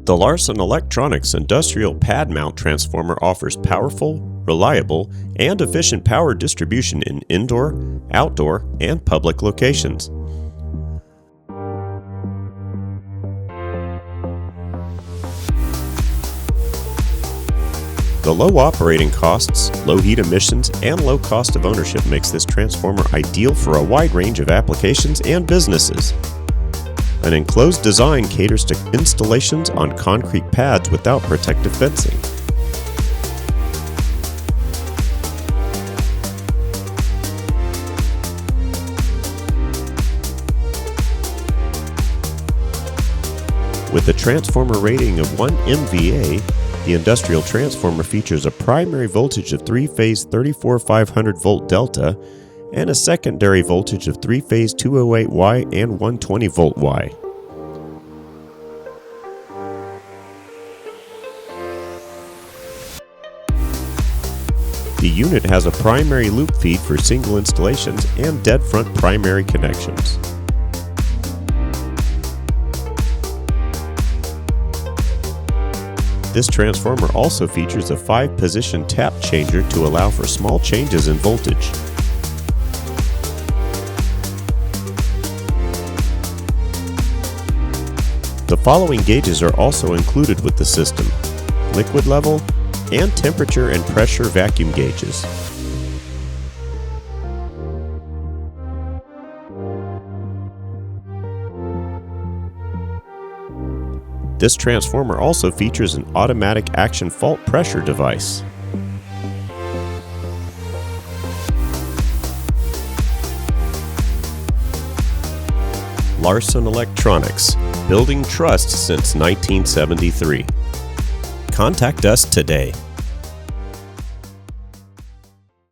The Larson Electronics industrial pad mount transformer offers powerful, reliable, and efficient power distribution in indoor, outdoor, and public locations. The low operating costs, low heat emissions, and low cost of ownership makes this transformer ideal for a wide range of applications and businesses. An enclosed design caters to installations on concrete pads without protective fencing. With a transformer rating of 1 MVA, the industrial transformer features a primary voltage of 3-phase 34,500 volt delta and a secondary voltage of 3-phase 208 Y and 120 volt Y. The unit has a primary loop feed for single installations and dead front primary connections. This transformer also features a 5-position tap changer to allow for small changes in voltage. The following gauges are also included with the system: liquid level and temperature and pressure vacuum gauges. This transformer also features an automatic action fault pressure device. Larson Electronics, building trust since 1973. Contact us today.